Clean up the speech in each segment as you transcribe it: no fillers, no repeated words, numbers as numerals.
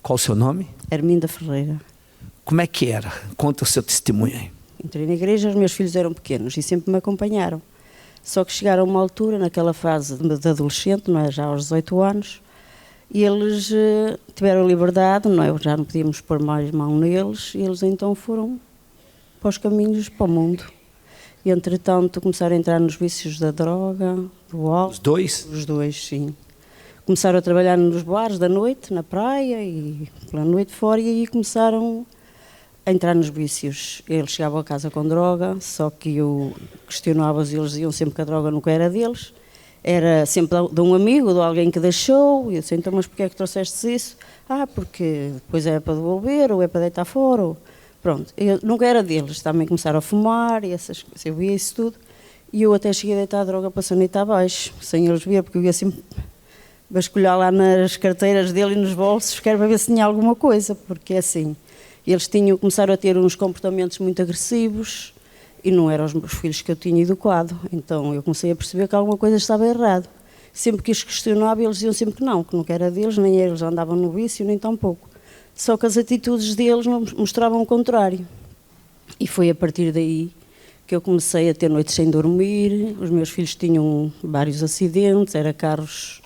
Qual o seu nome? Arminda Ferreira. Como é que era? Conta o seu testemunho aí. Entrei na igreja, os meus filhos eram pequenos e sempre me acompanharam. Só que chegaram a uma altura, naquela fase de adolescente, não é? Já aos 18 anos, e eles tiveram liberdade, não é? Já não podíamos pôr mais mão neles, e eles então foram para os caminhos, para o mundo. E entretanto começaram a entrar nos vícios da droga, do álcool. Os dois? Os dois, sim. Começaram a trabalhar nos bares da noite, na praia e pela noite fora, e aí começaram a entrar nos vícios. Eles chegavam a casa com droga, só que eu questionava-os e eles diziam sempre que a droga nunca era deles. Era sempre de um amigo, de alguém que deixou. E eu disse, então, mas porquê é que trouxeste isso? Porque depois é para devolver, ou é para deitar fora. Ou... Pronto, eu, nunca era deles. Também começaram a fumar e essas coisas. Eu via isso tudo. E eu até cheguei a deitar a droga para a sanita abaixo, sem eles ver, porque eu ia sempre vasculhar lá nas carteiras dele e nos bolsos, quero para ver se tinha alguma coisa, porque é assim, eles começaram a ter uns comportamentos muito agressivos e não eram os meus filhos que eu tinha educado, então eu comecei a perceber que alguma coisa estava errado. Sempre que os questionava, eles diziam sempre que nunca era deles, nem eles andavam no vício, nem tampouco. Só que as atitudes deles mostravam o contrário. E foi a partir daí que eu comecei a ter noites sem dormir, os meus filhos tinham vários acidentes, eram carros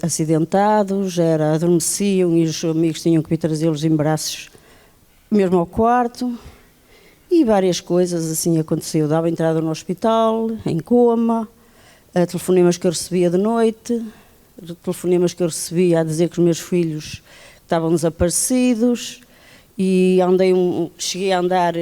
acidentados, adormeciam e os amigos tinham que vir trazê-los em braços mesmo ao quarto, e várias coisas assim aconteceu. Dava entrada no hospital, em coma, telefonemas que eu recebia de noite, telefonemas que eu recebia a dizer que os meus filhos estavam desaparecidos, e cheguei a andar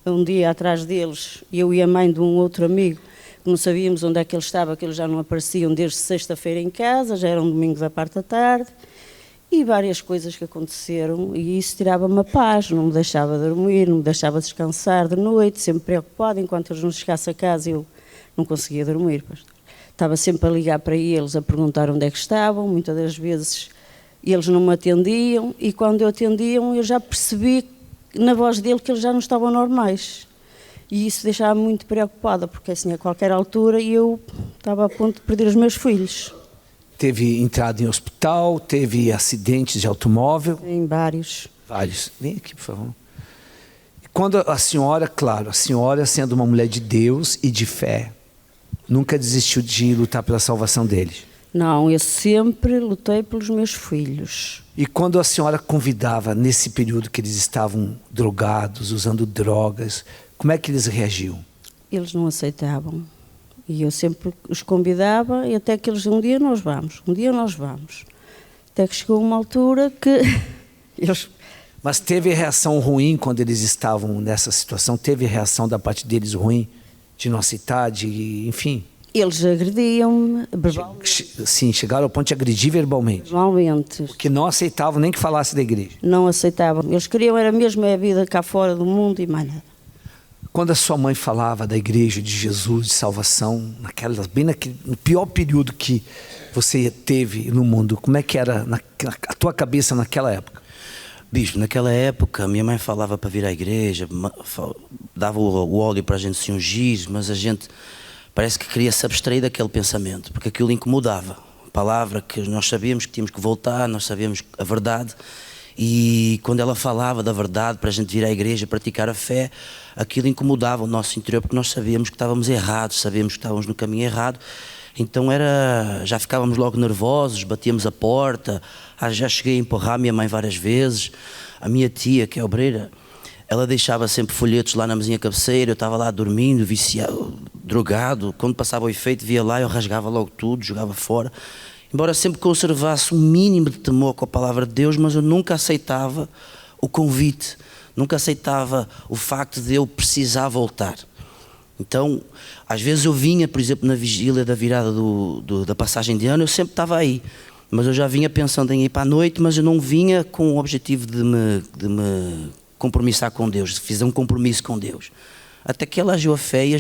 um dia atrás deles, eu e a mãe de um outro amigo, não sabíamos onde é que ele estava, que eles já não apareciam desde sexta-feira em casa, já era um domingo da parte da tarde, e várias coisas que aconteceram, e isso tirava-me a paz, não me deixava dormir, não me deixava descansar de noite, sempre preocupada, enquanto eles não chegassem a casa eu não conseguia dormir. Estava sempre a ligar para eles, a perguntar onde é que estavam, muitas das vezes eles não me atendiam, e quando eu atendiam eu já percebi na voz dele que eles já não estavam normais. E isso deixava-me muito preocupada, porque assim, a qualquer altura eu estava a ponto de perder os meus filhos. Teve entrada em hospital, teve acidentes de automóvel? Em vários. Vários. Vem aqui, por favor. Quando a senhora, claro, a senhora sendo uma mulher de Deus e de fé, nunca desistiu de lutar pela salvação deles? Não, eu sempre lutei pelos meus filhos. E quando a senhora convidava, nesse período que eles estavam drogados, usando drogas, como é que eles reagiam? Eles não aceitavam. E eu sempre os convidava, e até que eles, um dia nós vamos. Até que chegou uma altura que eles... Mas teve reação ruim quando eles estavam nessa situação? Teve reação da parte deles ruim? De não aceitar, enfim? Eles agrediam-me verbalmente. Sim, chegaram ao ponto de agredir verbalmente. Verbalmente. Porque não aceitavam nem que falasse da igreja. Não aceitavam. Eles queriam, era mesmo a vida cá fora do mundo e mais nada. Quando a sua mãe falava da igreja, de Jesus, de salvação, no pior período que você teve no mundo, como é que era a tua cabeça naquela época? Bispo, naquela época minha mãe falava para vir à igreja, dava o óleo para a gente se ungir, mas a gente parece que queria se abstrair daquele pensamento, porque aquilo incomodava. A palavra que nós sabíamos que tínhamos que voltar, nós sabíamos a verdade, e quando ela falava da verdade para a gente vir à igreja, praticar a fé, aquilo incomodava o nosso interior, porque nós sabíamos que estávamos errados, sabíamos que estávamos no caminho errado. Então já ficávamos logo nervosos, batíamos a porta, já cheguei a empurrar a minha mãe várias vezes. A minha tia, que é obreira, ela deixava sempre folhetos lá na mesinha cabeceira, eu estava lá dormindo, viciado, drogado. Quando passava o efeito, via lá, eu rasgava logo tudo, jogava fora. Embora sempre conservasse um mínimo de temor com a palavra de Deus, mas eu nunca aceitava o convite, nunca aceitava o facto de eu precisar voltar. Então, às vezes eu vinha, por exemplo, na vigília da virada da passagem de ano, eu sempre estava aí. Mas eu já vinha pensando em ir para a noite, mas eu não vinha com o objetivo de me compromissar com Deus, de fazer um compromisso com Deus. Até que ela agiu a fé e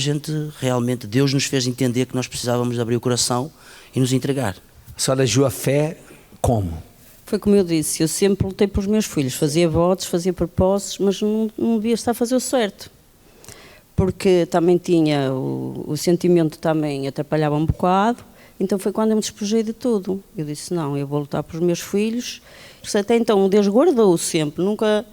realmente, Deus nos fez entender que nós precisávamos de abrir o coração e nos entregar. A senhora agiu a fé como? Foi como eu disse, eu sempre lutei pelos meus filhos, fazia votos, fazia propósitos, mas não devia estar a fazer o certo. Porque também tinha, o sentimento também atrapalhava um bocado, então foi quando eu me despojei de tudo. Eu disse, não, eu vou lutar pelos meus filhos, Porque até então Deus guardou sempre, nunca,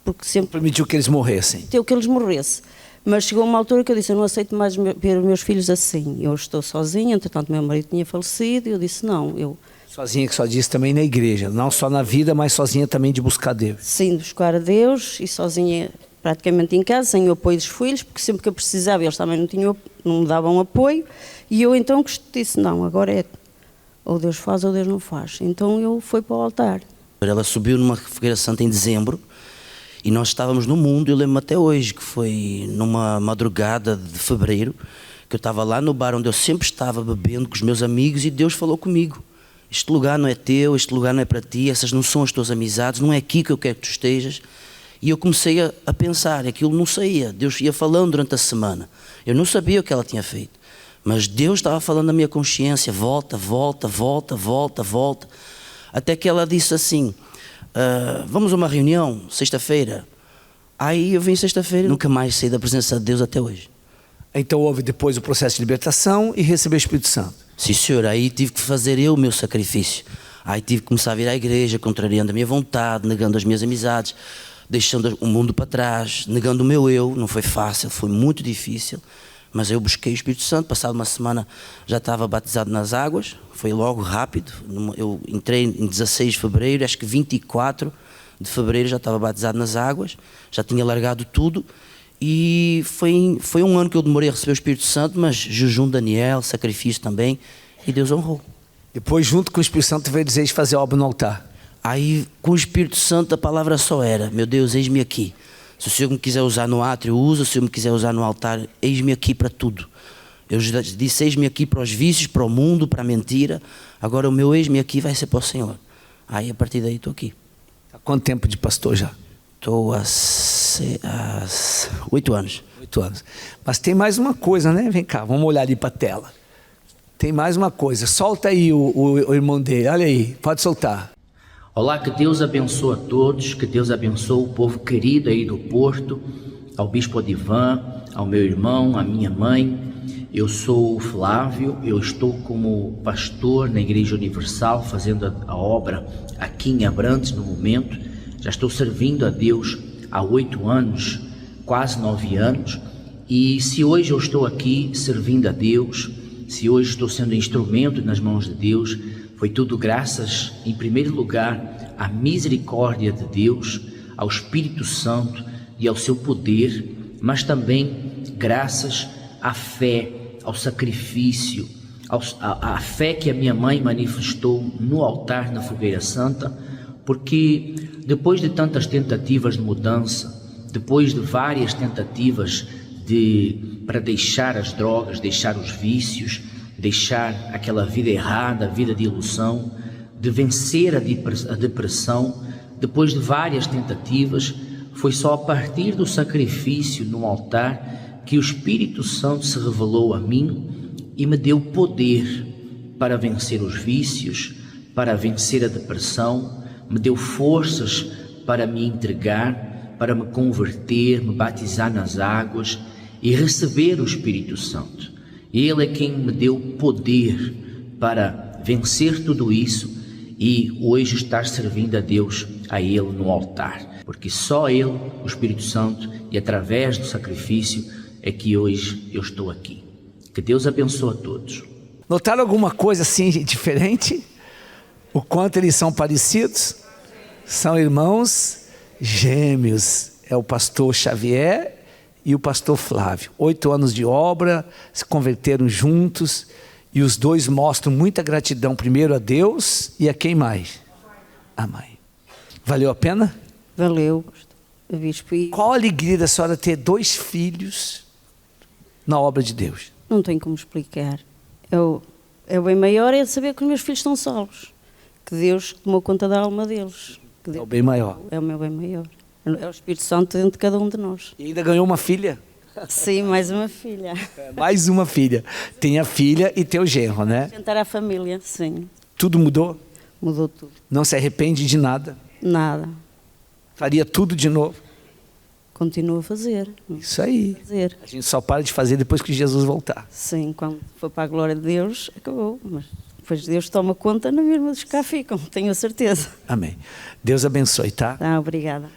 porque sempre Permitiu que eles morressem. permitiu que eles morressem. Mas chegou uma altura que eu disse, eu não aceito mais ver os meus filhos assim. Eu estou sozinha, entretanto meu marido tinha falecido, e eu disse, não, eu Sozinha, que só disse também na igreja. Não só na vida, mas sozinha também de buscar Deus. sim, de buscar a Deus, e sozinha praticamente em casa, sem o apoio dos filhos, porque sempre que eu precisava eles também não me davam apoio, e eu então disse, não, agora é ou Deus faz ou Deus não faz. Então eu fui para o altar. Ela subiu numa fogueira santa em dezembro e nós estávamos no mundo, eu lembro até hoje, que foi numa madrugada de fevereiro, que eu estava lá no bar onde eu sempre estava bebendo com os meus amigos e Deus falou comigo. Este lugar não é teu, este lugar não é para ti, essas não são as tuas amizades, não é aqui que eu quero que tu estejas. E eu comecei a pensar, aquilo não saía, Deus ia falando durante a semana. Eu não sabia o que ela tinha feito, mas Deus estava falando na minha consciência, volta, volta, volta, volta, volta. Até que ela disse assim, vamos a uma reunião, sexta-feira. Aí eu vim sexta-feira e nunca mais saí da presença de Deus até hoje. Então houve depois o processo de libertação e recebeu o Espírito Santo. Sim, senhor, aí tive que fazer eu o meu sacrifício. Aí tive que começar a vir à igreja, contrariando a minha vontade, negando as minhas amizades, deixando o mundo para trás, negando o meu eu. Não foi fácil, foi muito difícil. Mas eu busquei o Espírito Santo, passado uma semana já estava batizado nas águas, foi logo rápido. Eu entrei em 16 de fevereiro, acho que 24 de fevereiro já estava batizado nas águas, já tinha largado tudo. E foi um ano que eu demorei a receber o Espírito Santo, mas jejum Daniel, sacrifício também, e Deus honrou. Depois, junto com o Espírito Santo, veio dizer de fazer obra no altar. Aí, com o Espírito Santo, a palavra só era, meu Deus, eis-me aqui. Se o Senhor me quiser usar no átrio, usa. Se o Senhor me quiser usar no altar, eis-me aqui para tudo. Eu já disse, eis-me aqui para os vícios, para o mundo, para a mentira. Agora o meu eis-me aqui vai ser para o Senhor. Aí, a partir daí, estou aqui. Há quanto tempo de pastor já? Estou há 8 anos. 8 anos. Mas tem mais uma coisa, né? Vem cá, vamos olhar ali para a tela. Tem mais uma coisa. Solta aí o irmão dele. Olha aí, pode soltar. Olá, que Deus abençoe a todos, que Deus abençoe o povo querido aí do Porto, ao Bispo Odivan, ao meu irmão, à minha mãe. Eu sou o Flávio, eu estou como pastor na Igreja Universal, fazendo a obra aqui em Abrantes no momento. Já estou servindo a Deus há 8 anos, quase 9 anos, e se hoje eu estou aqui servindo a Deus, se hoje estou sendo instrumento nas mãos de Deus, foi tudo graças, em primeiro lugar, à misericórdia de Deus, ao Espírito Santo e ao seu poder, mas também graças à fé, ao sacrifício, à fé que a minha mãe manifestou no altar na Fogueira Santa, porque depois de tantas tentativas de mudança, depois de várias tentativas para deixar as drogas, deixar os vícios, deixar aquela vida errada, a vida de ilusão, de vencer a depressão, depois de várias tentativas, foi só a partir do sacrifício no altar que o Espírito Santo se revelou a mim e me deu poder para vencer os vícios, para vencer a depressão, me deu forças para me entregar, para me converter, me batizar nas águas e receber o Espírito Santo. Ele é quem me deu poder para vencer tudo isso e hoje estar servindo a Deus, a Ele no altar. Porque só Ele, o Espírito Santo, e através do sacrifício é que hoje eu estou aqui. Que Deus abençoe a todos. Notaram alguma coisa assim diferente? O quanto eles são parecidos? São irmãos gêmeos. É o pastor Xavier e o pastor Flávio. 8 anos de obra, se converteram juntos e os dois mostram muita gratidão primeiro a Deus e a quem mais? A mãe. Valeu a pena? Valeu, Bispo. Qual a alegria da senhora ter 2 filhos na obra de Deus? Não tenho como explicar. É o bem maior é saber que os meus filhos estão salvos, que Deus tomou conta da alma deles. É o bem maior. É o meu bem maior. É o Espírito Santo dentro de cada um de nós. E ainda ganhou uma filha? Sim, mais uma filha. Mais uma filha. Tem a filha e tem o genro, né? Tentar a família, sim. Tudo mudou? Mudou tudo. Não se arrepende de nada? Nada. Faria tudo de novo? Continua a fazer. Isso aí. Fazer. A gente só para de fazer depois que Jesus voltar. Sim, quando for para a glória de Deus, acabou. Mas depois Deus toma conta na mesma dos que cá ficam, tenho a certeza. Amém. Deus abençoe, tá? Tá, obrigada.